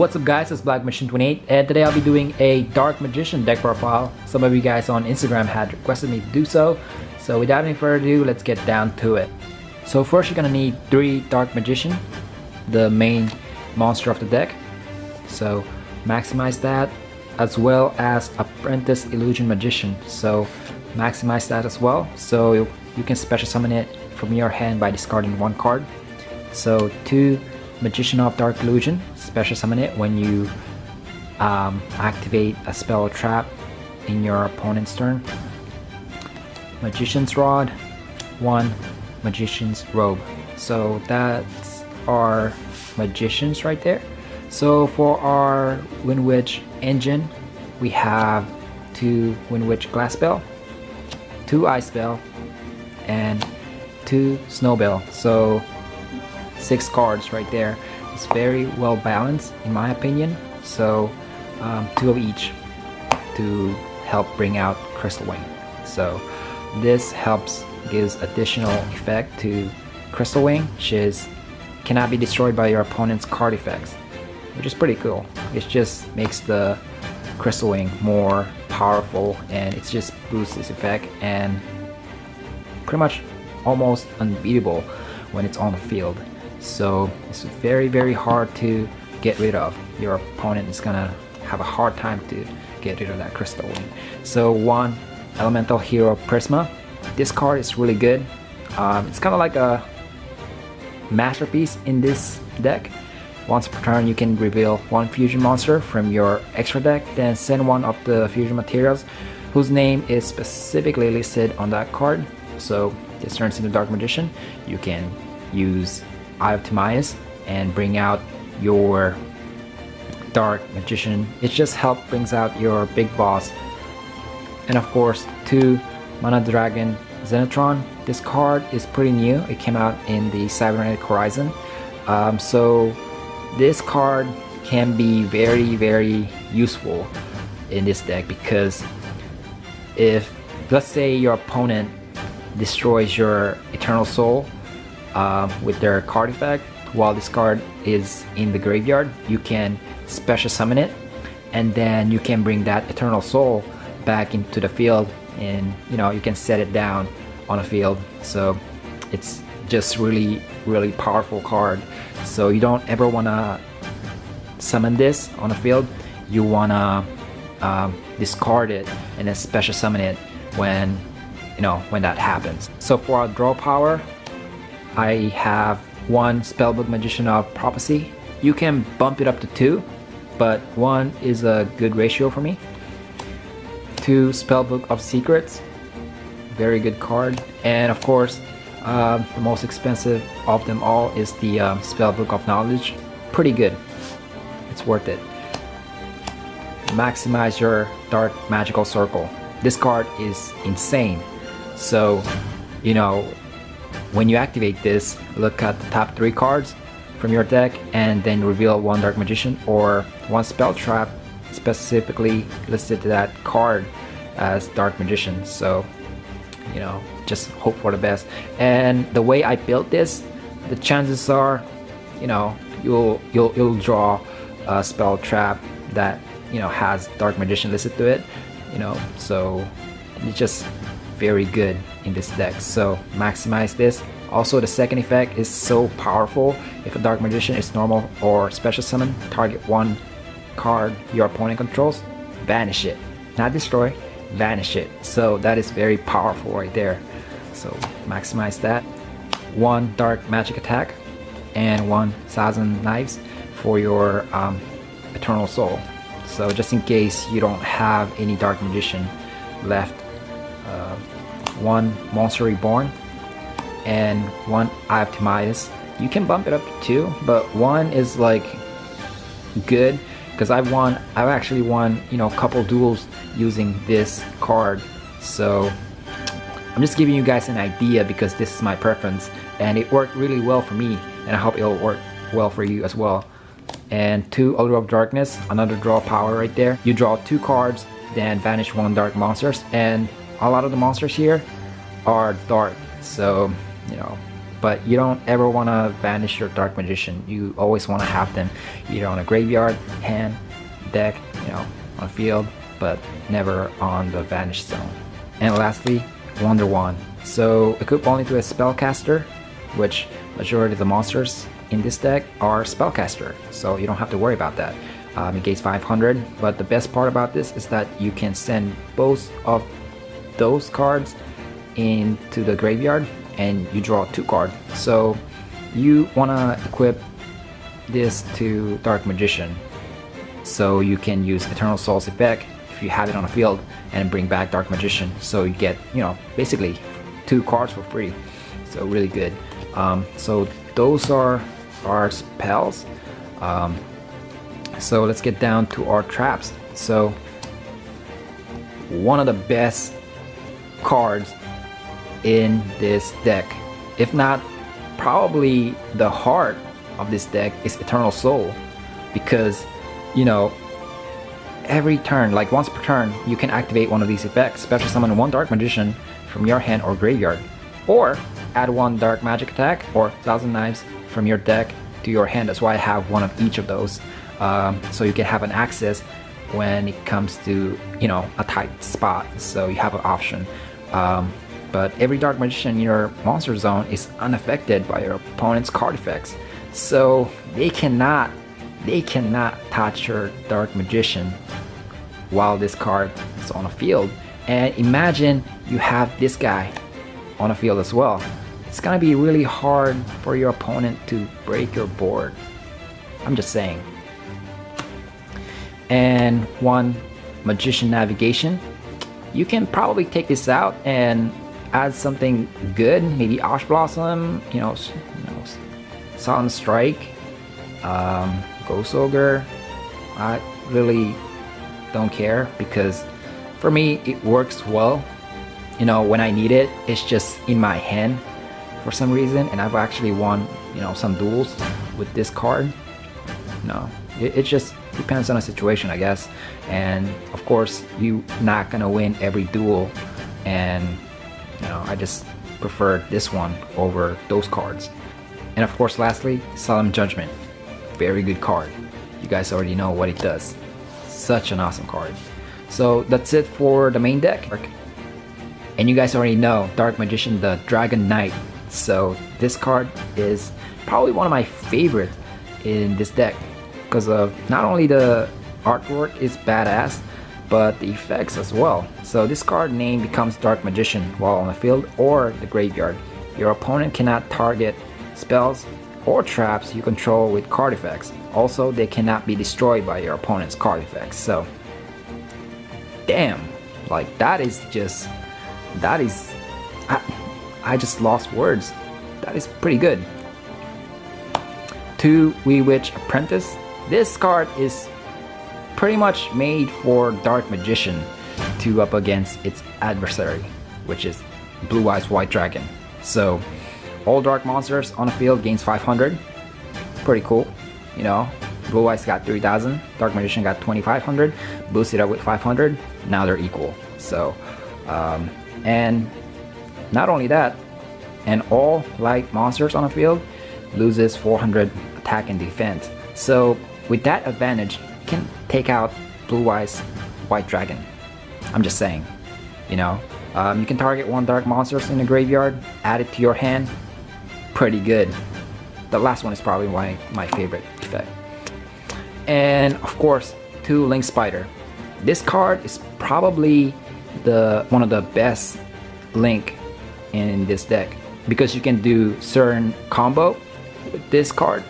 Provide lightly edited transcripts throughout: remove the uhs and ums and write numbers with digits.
What's up guys, it's Black Machine 28 and today I'll be doing a Dark Magician deck profile. Some of you guys on Instagram had requested me to do so. So without any further ado, let's get down to it. So first you're gonna need 3 Dark Magician, the main monster of the deck. So maximize that, as well as Apprentice Illusion Magician. So maximize that as well. So you can special summon it from your hand by discarding 1 card. So 2 Magician of Dark Illusion, special summon it when you activate a spell or trap in your opponent's turn. Magician's Rod, 1 Magician's Robe. So that's our magicians right there. So for our Wind Witch engine, we have 2 Wind Witch Glass Spell, 2 Ice Spell, and 2 Snow Bell. So 6 cards right there. It's very well balanced in my opinion. So 2 of each to help bring out Crystal Wing. So this gives additional effect to Crystal Wing, which cannot be destroyed by your opponent's card effects, which is pretty cool. It just makes the Crystal Wing more powerful, and it just boosts its effect and pretty much almost unbeatable when it's on the field. So it's very hard to get rid of. Your opponent is gonna have a hard time to get rid of that Crystal Wing. So 1 Elemental Hero Prisma. This card is really good. It's kind of like a masterpiece in this deck. Once per turn you can reveal 1 fusion monster from your extra deck, then send 1 of the fusion materials whose name is specifically listed on that card. So this turns into Dark Magician. You can use Eye of Timaeus and bring out your Dark Magician. It just brings out your big boss. And of course 2 Mana Dragon Zenitron. This card is pretty new. It came out in the Cybernetic Horizon. So this card can be very useful in this deck, because if, let's say, your opponent destroys your Eternal Soul with their card effect while this card is in the graveyard, you can special summon it, and then you can bring that Eternal Soul back into the field, and you can set it down on a field. So it's just really powerful card. So you don't ever want to summon this on the field. You want to discard it and then special summon it when that happens. So for our draw power, I have 1 Spellbook Magician of Prophecy. You can bump it up to 2, but 1 is a good ratio for me. 2 Spellbook of Secrets, very good card. And of course the most expensive of them all is the Spellbook of Knowledge. Pretty good, it's worth it. Maximize your Dark Magical Circle. This card is insane. So when you activate this, look at the top 3 cards from your deck and then reveal 1 Dark Magician or 1 spell trap specifically listed to that card as Dark Magician. So just hope for the best. And the way I built this, the chances are you'll draw a spell trap that has Dark Magician listed to it, so it's just very good in this deck. So maximize this. Also, the second effect is so powerful. If a Dark Magician is normal or special summon, target 1 card your opponent controls, vanish it, not destroy, vanish it. So that is very powerful right there. So maximize that. 1 Dark Magic Attack and 1 Thousand Knives for your Eternal Soul. So just in case you don't have any Dark Magician left, 1 Monster Reborn and 1 Eye of Timaeus. You can bump it up to 2, but 1 is like good, because I've actually won a couple duels using this card. So I'm just giving you guys an idea because this is my preference and it worked really well for me, and I hope it'll work well for you as well. And 2 Allure of Darkness, another draw power right there. You draw 2 cards, then vanish 1 dark monsters, and a lot of the monsters here are dark, so but you don't ever want to vanish your Dark Magician. You always want to have them either on a graveyard, hand, deck, on a field, but never on the vanish zone. And lastly, Wonder Wand. So equip only to a spellcaster, which majority of the monsters in this deck are spellcaster, so you don't have to worry about that. It gains 500, but the best part about this is that you can send both of those cards into the graveyard and you draw 2 cards. So you want to equip this to Dark Magician, so you can use Eternal Soul's effect if you have it on a field and bring back Dark Magician, so you get basically 2 cards for free. So really good. So those are our spells. So let's get down to our traps. So one of the best cards in this deck, if not probably the heart of this deck, is Eternal Soul, because every turn, like once per turn, you can activate one of these effects. Special summon 1 Dark Magician from your hand or graveyard, or add 1 dark magic attack or 1,000 knives from your deck to your hand. That's why I have one of each of those, so you can have an access when it comes to a tight spot, so you have an option. But every Dark Magician in your monster zone is unaffected by your opponent's card effects, so they cannot touch your Dark Magician while this card is on a field. And imagine you have this guy on a field as well. It's gonna be really hard for your opponent to break your board. I'm just saying. And 1 Magician Navigation. You can probably take this out and add something good, maybe Ash Blossom, Silent Strike, Ghost Ogre. I really don't care, because for me it works well. When I need it, it's just in my hand for some reason, and I've actually won some duels with this card. It just depends on the situation, I guess. And of course you're not gonna win every duel, and I just prefer this one over those cards. And of course lastly, Solemn Judgment. Very good card. You guys already know what it does. Such an awesome card. So that's it for the main deck. And you guys already know Dark Magician, the Dragon Knight. So this card is probably one of my favorites in this deck, because of not only the artwork is badass, but the effects as well. So this card name becomes Dark Magician while on the field or the graveyard. Your opponent cannot target spells or traps you control with card effects. Also, they cannot be destroyed by your opponent's card effects. So damn, like that is I just lost words. That is pretty good. 2 Wee Witch Apprentice. This card is pretty much made for Dark Magician to up against its adversary, which is Blue Eyes White Dragon. So all dark monsters on the field gains 500. Pretty cool. Blue Eyes got 3,000, Dark Magician got 2,500, boosted up with 500. Now they're equal. So and not only that, and all light monsters on the field loses 400 attack and defense. So with that advantage, you can take out Blue Eyes White Dragon. I'm just saying. You can target 1 dark monsters in the graveyard, add it to your hand. Pretty good. The last one is probably my favorite effect. And of course, 2 Link Spider. This card is probably one of the best Link in this deck, because you can do certain combo with this card.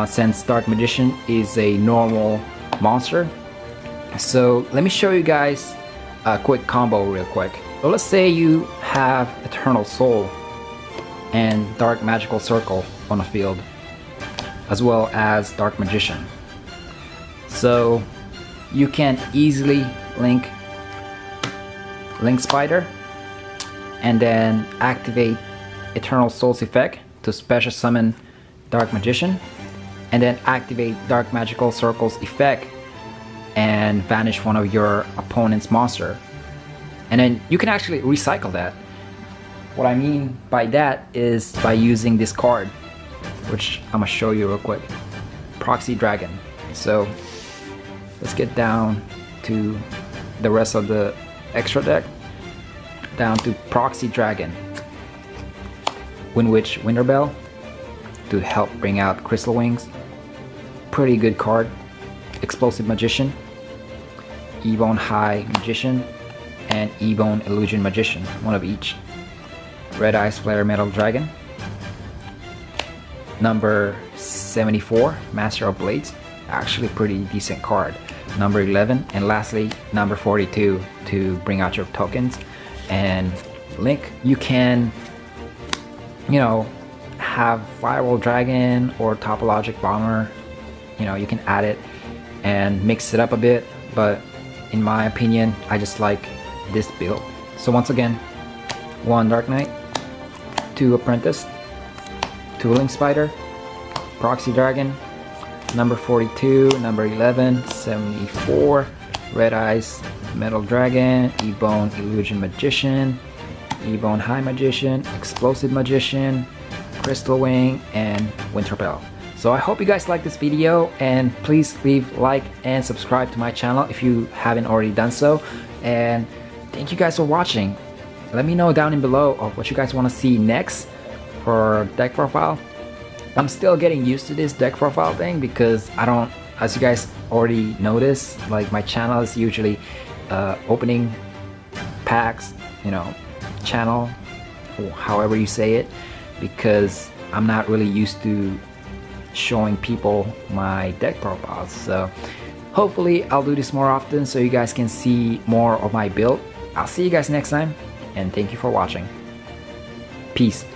Since Dark Magician is a normal monster, so let me show you guys a quick combo real quick. So let's say you have Eternal Soul and Dark Magical Circle on the field, as well as Dark Magician. So you can easily link Spider and then activate Eternal Soul's effect to special summon Dark Magician, and then activate Dark Magical Circle's effect and vanish one of your opponent's monster. And then you can actually recycle that What I mean by that is by using this card, which I'm gonna show you real quick. Proxy Dragon. So let's get down to the rest of the extra deck. Down to Proxy Dragon. Wind Witch Winterbell to help bring out Crystal Wings. Pretty good card. Explosive Magician, Ebon High Magician, and Ebon Illusion Magician, one of each. Red Eyes Flare Metal Dragon. Number 74, Master of Blades, actually pretty decent card. Number 11, and lastly number 42 to bring out your tokens. And Link, you can, you know, have Firewall Dragon or Topologic Bomber, you know, you can add it and mix it up a bit, but in my opinion I just like this build. So once again, 1 Dark Knight, 2 Apprentice, 2 Link Spider, Proxy Dragon, number 42, number 11, 74, Red Eyes Metal Dragon, Ebon Illusion Magician, Ebon High Magician, Explosive Magician, Crystal Wing, and Winterbell. So I hope you guys like this video, and please leave like and subscribe to my channel if you haven't already done so. And thank you guys for watching. Let me know down in below of what you guys want to see next for deck profile. I'm still getting used to this deck profile thing because I don't, as you guys already noticed, like my channel is usually opening packs, you know, channel, or however you say it, because I'm not really used to showing people my deck profiles. So hopefully I'll do this more often so you guys can see more of my build. I'll see you guys next time, and thank you for watching. Peace.